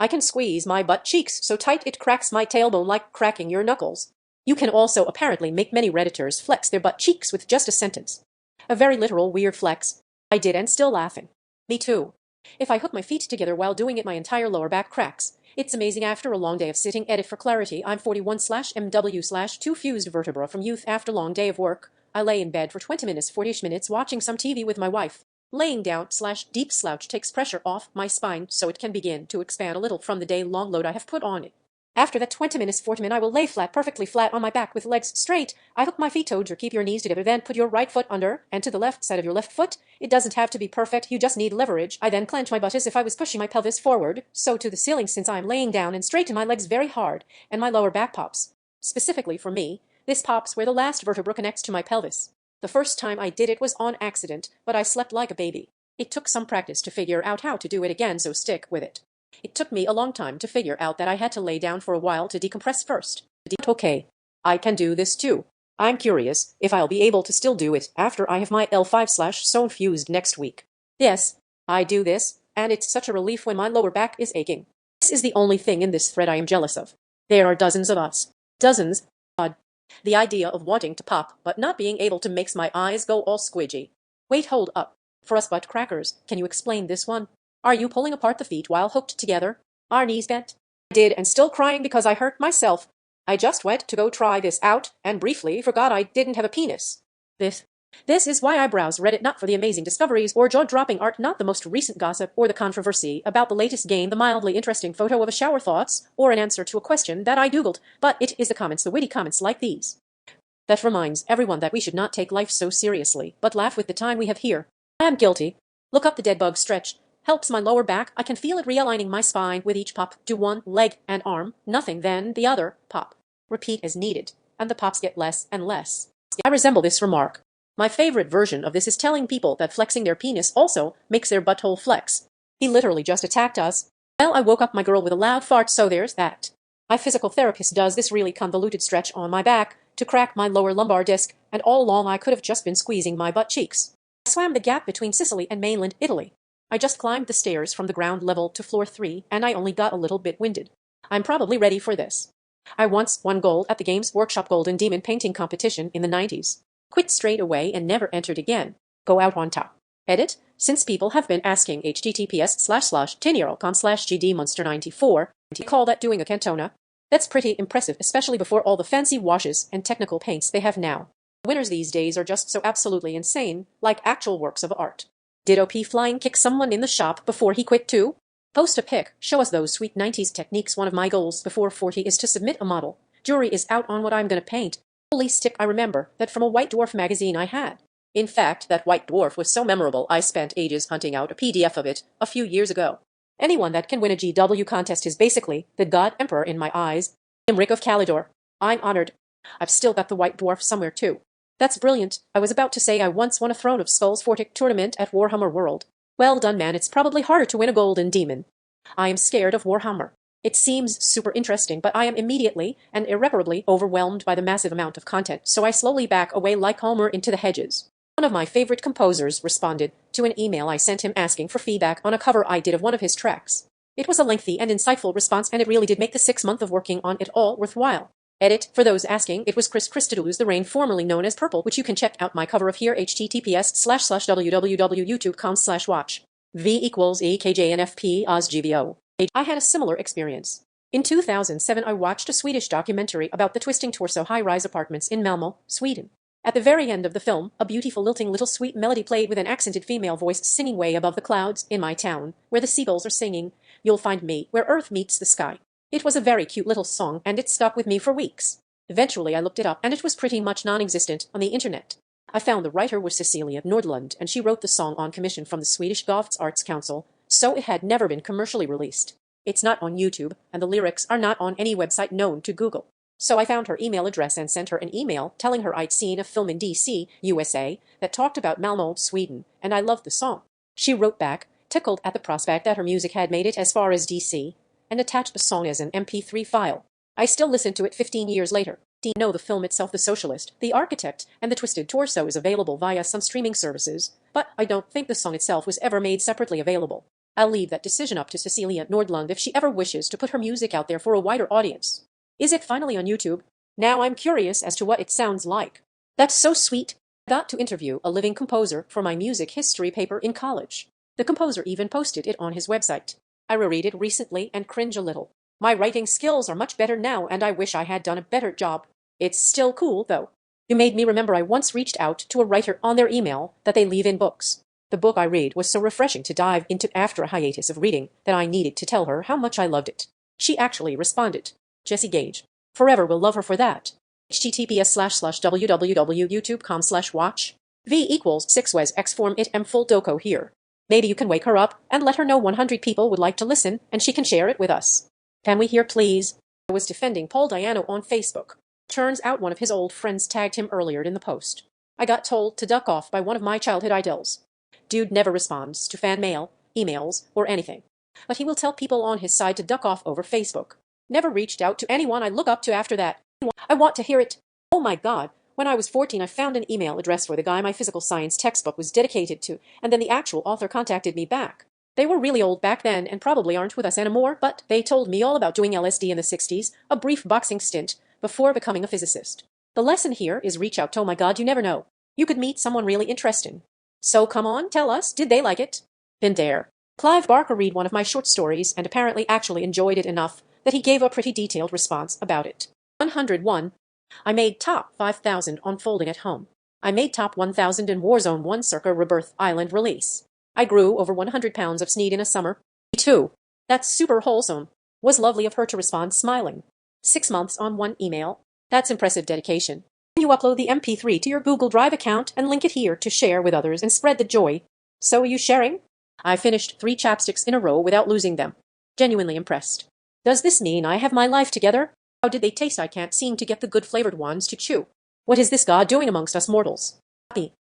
I can squeeze my butt cheeks so tight it cracks my tailbone like cracking your knuckles. You can also apparently make many Redditors flex their butt cheeks with just a sentence. A very literal weird flex. I did and still laughing. Me too. If I hook my feet together while doing it my entire lower back cracks. It's amazing after a long day of sitting. Edit for clarity. I'm 41/MW/2 fused vertebra from youth after long day of work. I lay in bed for 20 minutes 40ish minutes watching some TV with my wife. Laying down/deep slouch takes pressure off my spine so it can begin to expand a little from the day-long load I have put on it. After that 20 minutes 40 minutes I will lay flat, perfectly flat on my back with legs straight. I hook my feet towards or keep your knees together, then put your right foot under and to the left side of your left foot. It doesn't have to be perfect, you just need leverage. I then clench my butt as if I was pushing my pelvis forward, so to the ceiling since I am laying down, and straighten my legs very hard, and my lower back pops. Specifically for me, this pops where the last vertebra connects to my pelvis. The first time I did it was on accident, but I slept like a baby. It took some practice to figure out how to do it again, so stick with it. It took me a long time to figure out that I had to lay down for a while to decompress first. Okay, I can do this too. I'm curious if I'll be able to still do it after I have my L5/Zone fused next week. Yes, I do this, and it's such a relief when my lower back is aching. This is the only thing in this thread I am jealous of. There are dozens of us. Dozens. The idea of wanting to pop but not being able to makes my eyes go all squidgy. Wait, hold up. For us butt crackers, can you explain this one? Are you pulling apart the feet while hooked together? Are knees bent? I did, and still crying because I hurt myself. I just went to go try this out and briefly forgot I didn't have a penis. This is why I browse Reddit, not for the amazing discoveries or jaw-dropping art, not the most recent gossip or the controversy about the latest game, the mildly interesting photo of a shower thoughts, or an answer to a question that I googled, but it is the comments, the witty comments like these, that reminds everyone that we should not take life so seriously, but laugh with the time we have here. I am guilty. Look up the dead bug stretch. Helps my lower back. I can feel it realigning my spine with each pop. Do one leg and arm, nothing, then the other, pop. Repeat as needed, and the pops get less and less. I resemble this remark. My favorite version of this is telling people that flexing their penis also makes their butthole flex. He literally just attacked us. Well, I woke up my girl with a loud fart, so there's that. My physical therapist does this really convoluted stretch on my back to crack my lower lumbar disc, and all along I could have just been squeezing my butt cheeks. I swam the gap between Sicily and mainland Italy. I just climbed the stairs from the ground level to floor 3, and I only got a little bit winded. I'm probably ready for this. I once won gold at the Games Workshop Golden Demon painting competition in the 90s. Quit straight away and never entered again. Go out on top. Edit, since people have been asking https://tinyurl.com/gdmonster94, call that doing a cantona? That's pretty impressive, especially before all the fancy washes and technical paints they have now. Winners these days are just so absolutely insane, like actual works of art. Did OP flying kick someone in the shop before he quit too? Post a pic, show us those sweet 90s techniques. One of my goals before 40 is to submit a model. Jury is out on what I'm gonna paint. Holy stick, I remember that from a White Dwarf magazine I had. In fact, that White Dwarf was so memorable I spent ages hunting out a PDF of it a few years ago. Anyone that can win a GW contest is basically the God Emperor in my eyes. Imric of Calidor. I'm honored. I've still got the White Dwarf somewhere too. That's brilliant. I was about to say I once won a Throne of Skulls Fortic tournament at Warhammer World. Well done, man. It's probably harder to win a golden demon. I am scared of Warhammer. It seems super interesting, but I am immediately and irreparably overwhelmed by the massive amount of content, so I slowly back away like Homer into the hedges. One of my favorite composers responded to an email I sent him asking for feedback on a cover I did of one of his tracks. It was a lengthy and insightful response, and it really did make the 6 months of working on it all worthwhile. Edit, for those asking, it was Chris Christodoulou's The Rain, formerly known as Purple, which you can check out my cover of here, https://www.youtube.com/watch. V equals EKJNFP OSGVO. I had a similar experience. In 2007 I watched a Swedish documentary about the twisting torso high-rise apartments in Malmö, Sweden. At the very end of the film, a beautiful lilting little sweet melody played with an accented female voice singing way above the clouds in my town, where the seagulls are singing, "You'll find me where earth meets the sky." It was a very cute little song, and it stuck with me for weeks. Eventually I looked it up, and it was pretty much non-existent on the internet. I found the writer was Cecilia Nordlund, and she wrote the song on commission from the Swedish Goths Arts Council, so it had never been commercially released. It's not on YouTube, and the lyrics are not on any website known to Google. So I found her email address and sent her an email telling her I'd seen a film in DC, USA, that talked about Malmö, Sweden, and I loved the song. She wrote back, tickled at the prospect that her music had made it as far as DC, and attached the song as an MP3 file. I still listen to it 15 years later. Do you know the film itself, The Socialist, The Architect, and The Twisted Torso is available via some streaming services, but I don't think the song itself was ever made separately available. I'll leave that decision up to Cecilia Nordlund if she ever wishes to put her music out there for a wider audience. Is it finally on YouTube? Now I'm curious as to what it sounds like. That's so sweet. I got to interview a living composer for my music history paper in college. The composer even posted it on his website. I reread it recently and cringe a little. My writing skills are much better now and I wish I had done a better job. It's still cool, though. You made me remember I once reached out to a writer on their email that they leave in books. The book I read was so refreshing to dive into after a hiatus of reading that I needed to tell her how much I loved it. She actually responded. Jessie Gage. Forever will love her for that. https://www.youtube.com/watch. V equals 6 wes x form it m full doco here. Maybe you can wake her up and let her know 100 people would like to listen and she can share it with us. Can we hear please? I was defending Paul Diano on Facebook. Turns out one of his old friends tagged him earlier in the post. I got told to duck off by one of my childhood idols. Dude never responds to fan mail, emails, or anything. But he will tell people on his side to duck off over Facebook. Never reached out to anyone I look up to after that. I want to hear it. Oh my God. When I was 14, I found an email address for the guy my physical science textbook was dedicated to, and then the actual author contacted me back. They were really old back then and probably aren't with us anymore, but they told me all about doing LSD in the 60s, a brief boxing stint, before becoming a physicist. The lesson here is reach out. Oh my God, you never know. You could meet someone really interesting. So come on, tell us, did they like it? Been there. Clive Barker read one of my short stories and apparently actually enjoyed it enough that he gave a pretty detailed response about it. 101. I made top 5,000 on Folding at Home. I made top 1,000 in Warzone 1 circa Rebirth Island release. I grew over 100 pounds of sneed in a summer. Me too. That's super wholesome. Was lovely of her to respond smiling. 6 months on one email. That's impressive dedication. You upload the MP3 to your Google Drive account and link it here to share with others and spread the joy. So are you sharing? I finished 3 chapsticks in a row without losing them. Genuinely impressed. Does this mean I have my life together? How did they taste? I can't seem to get the good flavored ones to chew. What is this God doing amongst us mortals?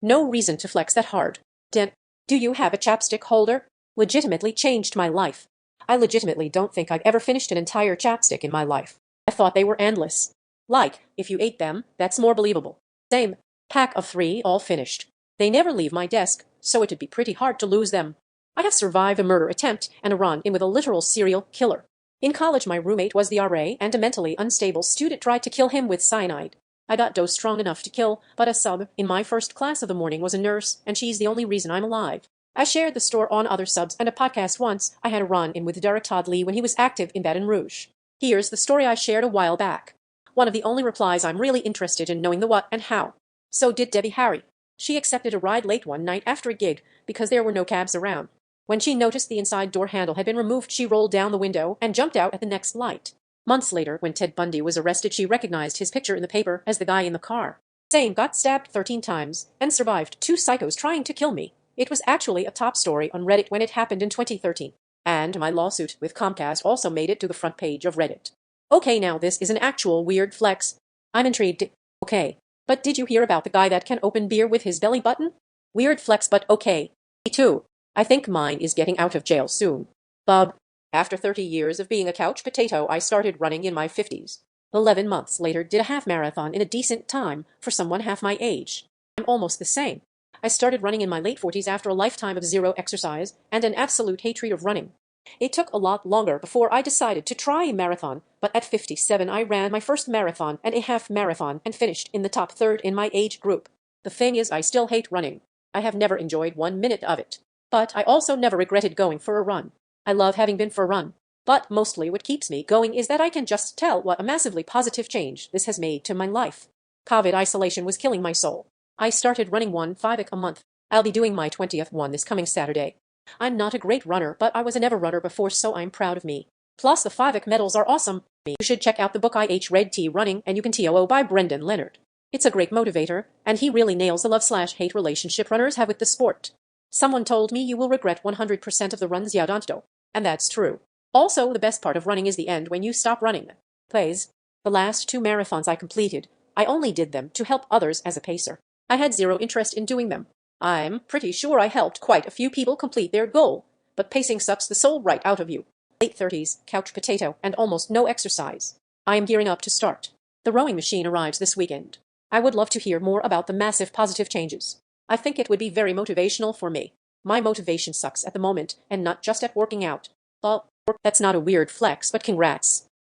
No reason to flex that hard. Do you have a chapstick holder? Legitimately changed my life. I legitimately don't think I've ever finished an entire chapstick in my life. I thought they were endless. Like, if you ate them, that's more believable. Same. Pack of 3, all finished. They never leave my desk, so it'd be pretty hard to lose them. I have survived a murder attempt and a run-in with a literal serial killer. In college, my roommate was the RA, and a mentally unstable student tried to kill him with cyanide. I got dose strong enough to kill, but a sub in my first class of the morning was a nurse, and she's the only reason I'm alive. I shared the store on other subs and a podcast once. I had a run-in with Derek Todd Lee when he was active in Baton Rouge. Here's the story I shared a while back. One of the only replies I'm really interested in knowing the what and how. So did Debbie Harry. She accepted a ride late one night after a gig because there were no cabs around. When she noticed the inside door handle had been removed, she rolled down the window and jumped out at the next light. Months later, when Ted Bundy was arrested, she recognized his picture in the paper as the guy in the car. Same, got stabbed 13 times and survived 2 psychos trying to kill me. It was actually a top story on Reddit when it happened in 2013. And my lawsuit with Comcast also made it to the front page of Reddit. Okay, now this is an actual weird flex. I'm intrigued. Okay. But did you hear about the guy that can open beer with his belly button? Weird flex, but okay. Me too. I think mine is getting out of jail soon. Bob. After 30 years of being a couch potato, I started running in my 50s. 11 months later, did a half marathon in a decent time for someone half my age. I'm almost the same. I started running in my late 40s after a lifetime of zero exercise and an absolute hatred of running. It took a lot longer before I decided to try a marathon, but at 57 I ran my first marathon and a half marathon and finished in the top third in my age group. The thing is, I still hate running. I have never enjoyed 1 minute of it. But I also never regretted going for a run. I love having been for a run. But mostly what keeps me going is that I can just tell what a massively positive change this has made to my life. COVID isolation was killing my soul. I started running 1 5K a month. I'll be doing my 20th one this coming Saturday. I'm not a great runner, but I was a never runner before, so I'm proud of me. Plus the 5K medals are awesome. You should check out the book I H Red Tea Running and You Can TOO by Brendan Leonard. It's a great motivator, and he really nails the love/hate relationship runners have with the sport. Someone told me you will regret 100% of the runs you don't do, and that's true. Also, the best part of running is the end when you stop running. Plays. The last 2 marathons I completed, I only did them to help others as a pacer. I had zero interest in doing them. I'm pretty sure I helped quite a few people complete their goal, but pacing sucks the soul right out of you. Late 30s, couch potato, and almost no exercise. I am gearing up to start. The rowing machine arrives this weekend. I would love to hear more about the massive positive changes. I think it would be very motivational for me. My motivation sucks at the moment, and not just at working out. Well, that's not a weird flex, but congrats.